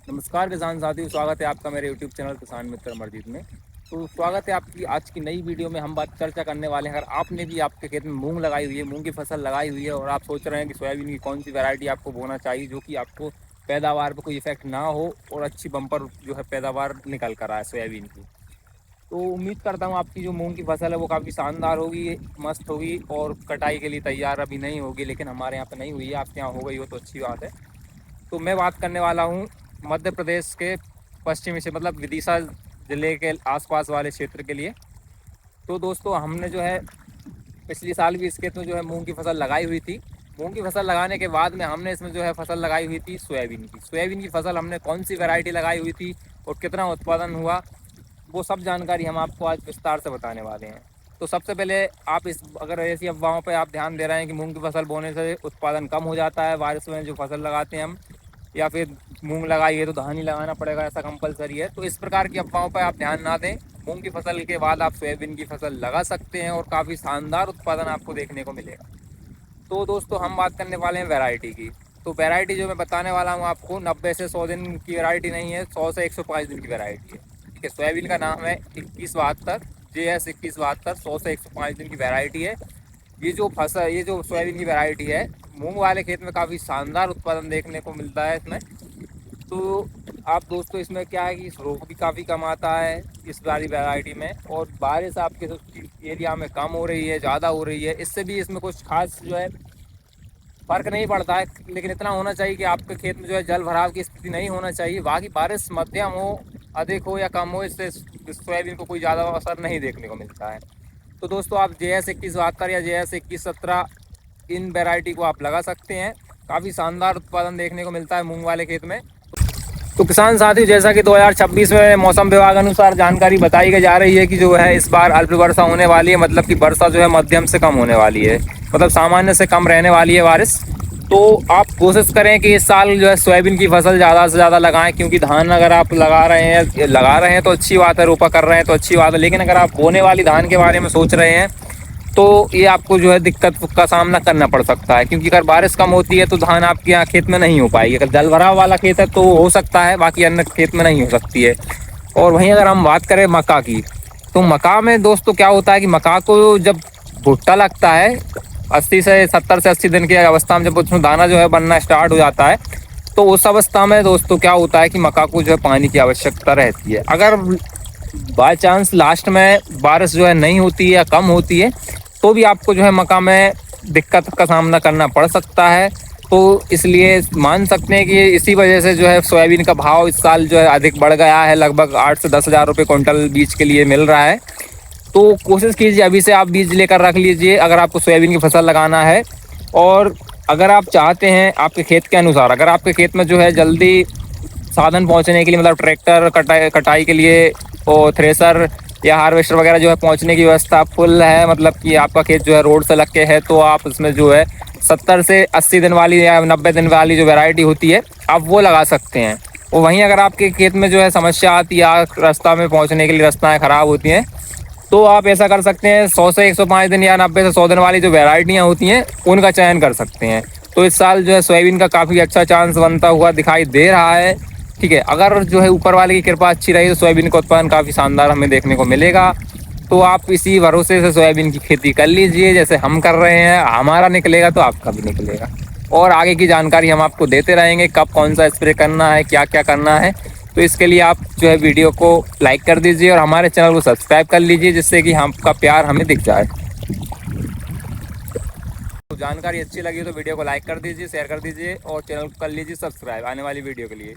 नमस्कार किसान साथियों, स्वागत है आपका मेरे YouTube चैनल किसान मित्र अमरजीत में। तो स्वागत है आपकी आज की नई वीडियो में। हम बात चर्चा करने वाले हैं, अगर आपने भी आपके खेत में मूंग लगाई हुई है, मूंग की फसल लगाई हुई है और आप सोच रहे हैं कि सोयाबीन की कौन सी वैरायटी आपको बोना चाहिए जो कि आपको पैदावार पर कोई इफेक्ट ना हो और अच्छी बम्पर जो है पैदावार निकल कर आए सोयाबीन की। तो उम्मीद करता हूँ आपकी जो मूंग की फसल है वो काफ़ी शानदार होगी, मस्त होगी और कटाई के लिए तैयार अभी नहीं होगी, लेकिन हमारे यहाँ पर नहीं हुई है। आपके यहाँ हो गई हो तो अच्छी बात है। तो मैं बात करने वाला हूँ मध्य प्रदेश के पश्चिमी से मतलब विदिशा ज़िले के आसपास वाले क्षेत्र के लिए। तो दोस्तों हमने जो है पिछले साल भी इस खेत में जो है मूंग की फसल लगाई हुई थी। मूंग की फसल लगाने के बाद में हमने इसमें जो है फसल लगाई हुई थी सोयाबीन की। सोयाबीन की फसल हमने कौन सी वैरायटी लगाई हुई थी और कितना उत्पादन हुआ, वो सब जानकारी हम आपको आज विस्तार से बताने वाले हैं। तो सबसे पहले आप इस अगर ऐसी अफवाहों पर आप ध्यान दे रहे हैं कि मूंग की फसल बोने से उत्पादन कम हो जाता है, बारिश में जो फसल लगाते हैं हम, या फिर मूंग लगाइए तो धान ही लगाना पड़ेगा ऐसा कंपलसरी है, तो इस प्रकार की अफवाहों पर आप ध्यान ना दें। मूंग की फसल के बाद आप सोयाबीन की फसल लगा सकते हैं और काफ़ी शानदार उत्पादन आपको देखने को मिलेगा। तो दोस्तों हम बात करने वाले हैं वैरायटी की। तो वैरायटी जो मैं बताने वाला हूँ आपको 90 से 100 दिन की वैरायटी नहीं है, 100 से 105 दिन की वैरायटी है। ठीक है, सोयाबीन का नाम है 2172, JS 2172, 100 से 105 दिन की वैरायटी है। ये जो सोयाबीन की वैरायटी है, मूंग वाले खेत में काफ़ी शानदार उत्पादन देखने को मिलता है इसमें। तो आप दोस्तों इसमें क्या है कि रोग भी काफ़ी कम आता है इस वाली वैरायटी में, और बारिश आपके एरिया में कम हो रही है, ज़्यादा हो रही है, इससे भी इसमें कुछ खास जो है फ़र्क नहीं पड़ता है। लेकिन इतना होना चाहिए कि आपके खेत में जो है जल भराव की स्थिति नहीं होना चाहिए। बाकी बारिश मध्यम हो, अधिक हो या कम हो, इससे सोयाबीन को कोई ज़्यादा असर नहीं देखने को मिलता है। तो दोस्तों आप JS 2172 या JS 2117 इन वैरायटी को आप लगा सकते हैं। काफ़ी शानदार उत्पादन देखने को मिलता है मूंग वाले खेत में। तो किसान साथी, जैसा कि 2026 में मौसम विभाग अनुसार जानकारी बताई जा रही है कि जो है इस बार अल्प वर्षा होने वाली है, मतलब कि वर्षा जो है मध्यम से कम होने वाली है, मतलब सामान्य से कम रहने वाली है बारिश। तो आप कोशिश करें कि इस साल जो है सोयाबीन की फसल ज़्यादा से ज़्यादा लगाएं, क्योंकि धान अगर आप लगा रहे हैं तो अच्छी बात है, रोपा कर रहे हैं तो अच्छी बात है, लेकिन अगर आप बोने वाली धान के बारे में सोच रहे हैं तो ये आपको जो है दिक्कत का सामना करना पड़ सकता है, क्योंकि अगर बारिश कम होती है तो धान आपके यहाँ खेत में नहीं हो पाएगी। अगर जल भराव वाला खेत है तो हो सकता है, बाकी अन्य खेत में नहीं हो सकती है। और वहीं अगर हम बात करें मक्का की, तो मक्का में दोस्तों क्या होता है कि मक्का को जब भुट्टा लगता है 70 से 80 दिन की अवस्था में, जब उसमें दाना जो है बनना स्टार्ट हो जाता है, तो उस अवस्था में दोस्तों क्या होता है कि मक्का को जो है पानी की आवश्यकता रहती है। अगर बाय चांस लास्ट में बारिश जो है नहीं होती है या कम होती है तो भी आपको जो है मक्का में दिक्कत का सामना करना पड़ सकता है। तो इसलिए मान सकते हैं कि इसी वजह से जो है सोयाबीन का भाव इस साल जो है अधिक बढ़ गया है, लगभग 8 से 10 हज़ार रुपये क्विंटल बीज के लिए मिल रहा है। तो कोशिश कीजिए अभी से आप बीज लेकर रख लीजिए अगर आपको सोयाबीन की फसल लगाना है। और अगर आप चाहते हैं आपके खेत के अनुसार, अगर आपके खेत में जो है जल्दी साधन पहुंचने के लिए, मतलब ट्रैक्टर कटाई के लिए और थ्रेसर या हार्वेस्टर वगैरह जो है पहुंचने की व्यवस्था फुल है, मतलब कि आपका खेत जो है रोड से लग के है, तो आप इसमें जो है 70 से 80 दिन वाली या 90 दिन वाली जो वैरायटी होती है आप वो लगा सकते हैं। और वहीं अगर आपके खेत में जो है समस्या आती है रास्ता में पहुँचने के लिए, रास्ताएँ ख़राब होती हैं, तो आप ऐसा कर सकते हैं 100 से 105 दिन या 90 से 100 दिन वाली जो वैरायटियाँ होती हैं उनका चयन कर सकते हैं। तो इस साल जो है सोयाबीन का काफ़ी अच्छा चांस बनता हुआ दिखाई दे रहा है। ठीक है, अगर जो है ऊपर वाले की कृपा अच्छी रही तो सोयाबीन का उत्पादन काफ़ी शानदार हमें देखने को मिलेगा। तो आप इसी भरोसे से सोयाबीन की खेती कर लीजिए, जैसे हम कर रहे हैं। हमारा निकलेगा तो आपका भी निकलेगा, और आगे की जानकारी हम आपको देते रहेंगे, कब कौन सा स्प्रे करना है, क्या क्या करना है। तो इसके लिए आप जो है वीडियो को लाइक कर दीजिए और हमारे चैनल को सब्सक्राइब कर लीजिए, जिससे कि आपका प्यार हमें दिख जाए। तो जानकारी अच्छी लगी तो वीडियो को लाइक कर दीजिए, शेयर कर दीजिए और चैनल को कर लीजिए सब्सक्राइब आने वाली वीडियो के लिए।